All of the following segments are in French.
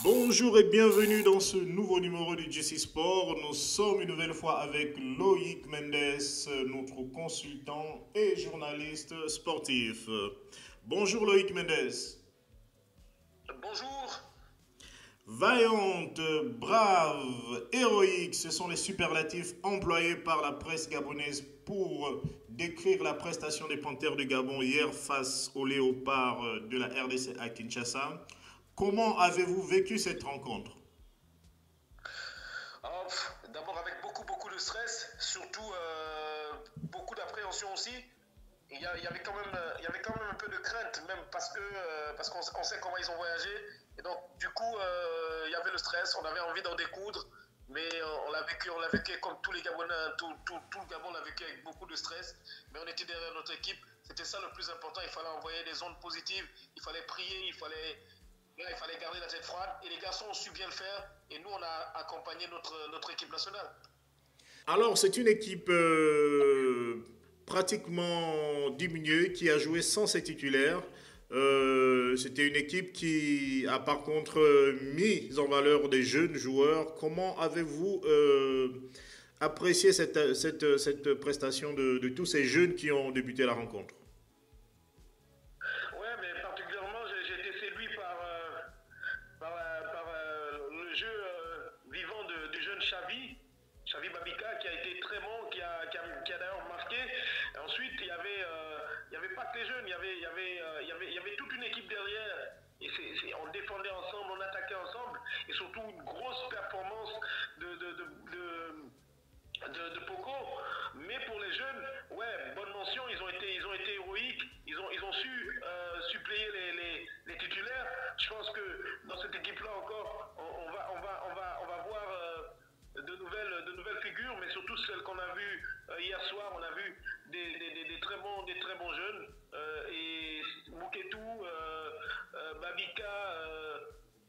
Bonjour et bienvenue dans ce nouveau numéro du GC Sport. Nous sommes une nouvelle fois avec Loïc Mendes, notre consultant et journaliste sportif. Bonjour Loïc Mendes. Bonjour. Vaillante, brave, héroïque, ce sont les superlatifs employés par la presse gabonaise pour décrire la prestation des Panthères du Gabon hier face aux Léopards de la RDC à Kinshasa. Comment avez-vous vécu cette rencontre? D'abord avec beaucoup de stress, surtout beaucoup d'appréhension aussi. Il y avait quand même un peu de crainte, même parce qu'on sait comment ils ont voyagé. Et donc du coup, il y avait le stress, on avait envie d'en découdre, mais on l'a vécu comme tous les Gabonais, hein. Tout le Gabon l'a vécu avec beaucoup de stress. Mais on était derrière notre équipe, c'était ça le plus important. Il fallait envoyer des ondes positives, il fallait prier, il fallait garder la tête froide. Et les garçons ont su bien le faire. Et nous, on a accompagné notre équipe nationale. Alors, c'est une équipe pratiquement diminuée qui a joué sans ses titulaires. C'était une équipe qui a par contre mis en valeur des jeunes joueurs. Comment avez-vous apprécié cette prestation de tous ces jeunes qui ont débuté la rencontre? Ouais, mais particulièrement, j'ai été séduit par le jeu vivant du jeune Xavi Babika, qui a été très bon, qui a d'ailleurs marqué. Et ensuite, il y avait pas que les jeunes, il y avait toute une équipe derrière. Et on défendait ensemble, on attaquait ensemble, et surtout une grosse performance de, de, de, de de Poco. Mais pour les jeunes, ouais, bonne mention, ils ont été héroïques, ils ont su suppléer les titulaires. Je pense que dans cette équipe-là encore, on va voir de nouvelles figures, mais surtout celles qu'on a vues hier soir. On a vu des très bons jeunes, et Mouketou, Babika,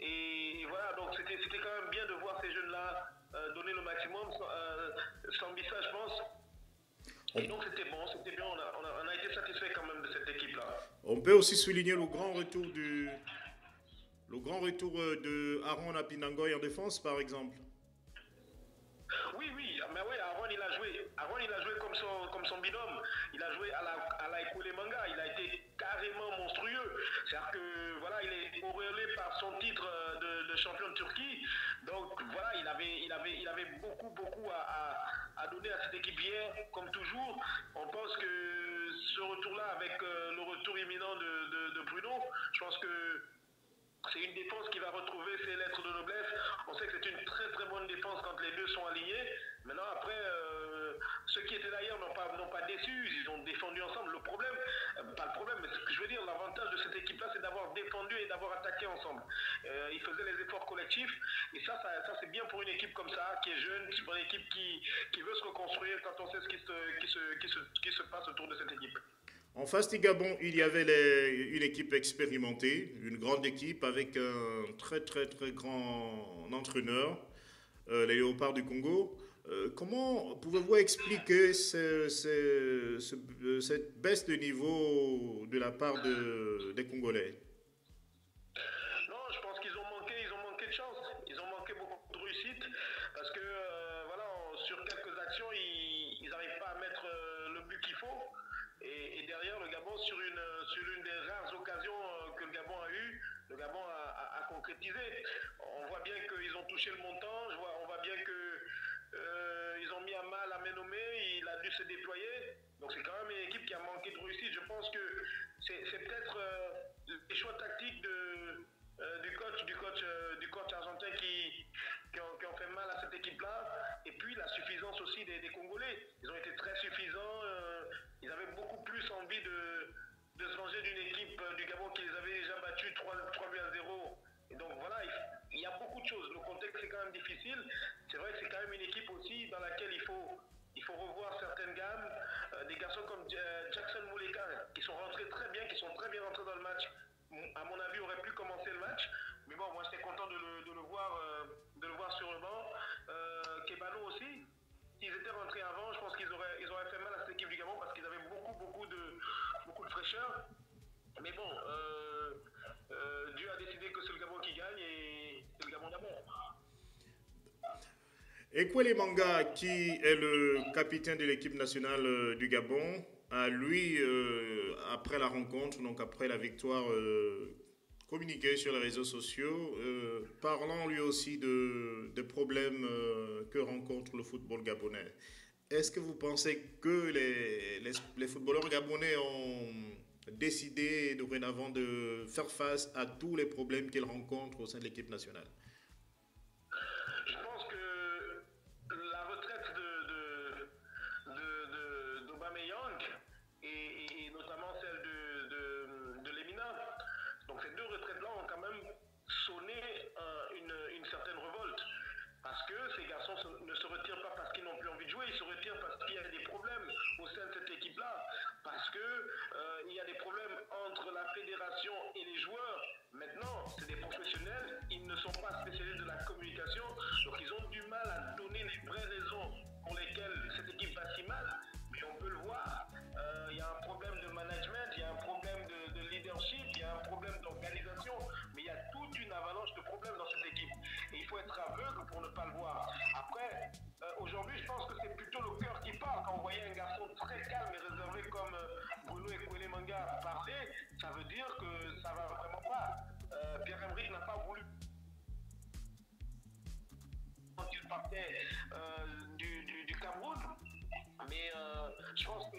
et voilà. Donc c'était quand même bien de voir ces jeunes-là donner le maximum. Sambissa, je pense. Et donc c'était bon, c'était bien. On a été satisfait quand même de cette équipe-là. On peut aussi souligner le grand retour de Aaron Apinangoy en défense, par exemple. Oui, oui, mais oui, Aaron il a joué. Aaron il a joué comme son binôme. Il a joué à la Ekole Manga. Il a été carrément monstrueux. C'est-à-dire que voilà, il est auréolé par son titre de champion de Turquie. Donc voilà, il avait beaucoup à donner à cette équipe hier, comme toujours. On pense que ce retour-là, avec le retour imminent de Bruno, je pense que c'est une défense qui va retrouver ses lettres de noblesse. On sait que c'est une très bonne défense quand les deux sont alignés. Maintenant, après, ceux qui étaient d'ailleurs n'ont pas déçu, ils ont défendu ensemble. Le problème, pas le problème, mais ce que je veux dire, l'avantage de cette équipe-là, c'est d'avoir défendu et d'avoir attaqué ensemble. Ils faisaient les efforts collectifs, et ça c'est bien pour une équipe comme ça, qui est jeune, pour une équipe qui veut se reconstruire quand on sait ce qui se passe autour de cette équipe. En face du Gabon, il y avait une équipe expérimentée, une grande équipe avec un très grand entraîneur, les Léopards du Congo. Comment pouvez-vous expliquer cette baisse de niveau de la part des Congolais? Non, je pense qu'ils ont manqué de chance. Ils ont manqué beaucoup de réussite parce que voilà, sur quelques actions, ils n'arrivent pas à mettre le but qu'il faut. Et derrière, le Gabon, sur une des rares occasions que le Gabon a eu, le Gabon a concrétisé. On voit bien qu'ils ont touché le montant. On voit bien que ils ont mis à mal à Ménomé. Il a dû se déployer. Donc c'est quand même une équipe qui a manqué de réussite. Je pense que c'est peut-être les choix tactiques du coach argentin qui ont fait mal à cette équipe-là. Et puis la suffisance aussi des Congolais. Ils ont été très suffisants. Ils avaient beaucoup plus envie de se venger d'une équipe du Gabon qui les avait déjà battus 3 buts à 0. Et donc voilà, il y a beaucoup de choses. Le contexte est quand même difficile. C'est vrai que c'est quand même une équipe aussi dans laquelle il faut revoir certaines gammes. Des garçons comme Jackson Muleka, qui sont rentrés très bien, qui sont très bien rentrés dans le match. À mon avis, aurait pu commencer le match. Mais bon, moi j'étais content de le voir sur le banc. Kebano aussi. S'ils étaient rentrés avant, je pense qu'ils auraient fait mal à cette équipe du Gabon parce qu'ils avaient beaucoup de fraîcheur. Mais bon, Dieu a décidé que c'est le Gabon qui gagne, et c'est le Ekwele Manga, qui est le capitaine de l'équipe nationale du Gabon, a lui, après la rencontre, donc après la victoire, communiqué sur les réseaux sociaux, parlant lui aussi de problèmes que rencontre le football gabonais. Est-ce que vous pensez que les footballeurs gabonais ont décidé dorénavant de faire face à tous les problèmes qu'ils rencontrent au sein de l'équipe nationale? Je pense que la retraite d'Aubameyang et notamment celle de Lemina, donc ces deux retraites-là ont quand même sonné une certaine révolte. Parce que ces garçons ne se retirent pas parce qu'ils n'ont plus envie de jouer, ils se retirent parce qu'il y a des problèmes au sein de cette équipe-là, parce que il y a des problèmes entre la fédération et les joueurs. Maintenant, c'est des professionnels, ils ne sont pas spécialistes de la communication, donc ils ont du mal à donner les vraies raisons pour lesquelles cette équipe va si mal. Mais on peut le voir, il y a un problème de management, il y a un problème de leadership, il y a un problème d'organisation, mais il y a toute une avalanche de problèmes dans cette équipe. Et il faut être aveugle pour ne pas le voir. Après, aujourd'hui, je pense que c'est plutôt le cœur qui parle. Quand vous voyez un garçon très calme et réservé comme Bruno Ekwele Manga parler, ça veut dire que ça va vraiment pas. Pierre-Emerick n'a pas voulu quand il partait du Cameroun. Mais je pense que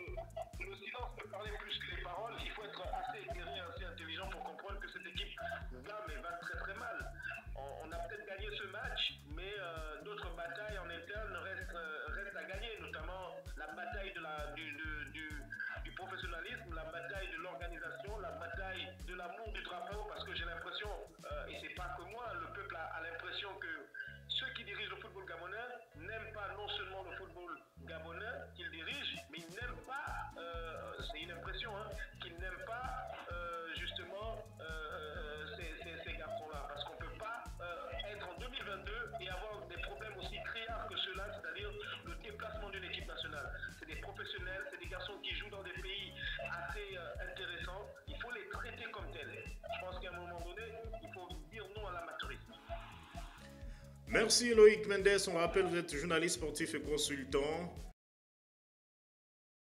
le silence peut parler plus que les paroles. Il faut être assez éclairé, assez intelligent pour comprendre que cette équipe va très très mal. On a peut-être gagné ce match, mais d'autres batailles en interne restent à gagner, notamment la bataille du professionnalisme, la bataille de l'organisation, la bataille de l'amour du drapeau, parce que j'ai l'impression, et c'est pas que moi, le peuple a l'impression que ceux qui dirigent le football gabonais n'aiment pas non seulement le football gabonais qu'ils dirigent, mais ils n'aiment pas, c'est une impression, hein, qu'ils n'aiment pas justement ces garçons-là. Parce qu'on ne peut pas être en 2022 et avoir des problèmes aussi criards que ceux-là, c'est-à-dire le déplacement d'une équipe nationale. C'est des professionnels, c'est des garçons qui jouent dans des pays assez intéressants. Il faut les traiter comme tels. Je pense qu'à un moment donné, il faut dire non à l'amateurisme. Merci Loïc Mendes, on rappelle vous êtes journaliste sportif et consultant.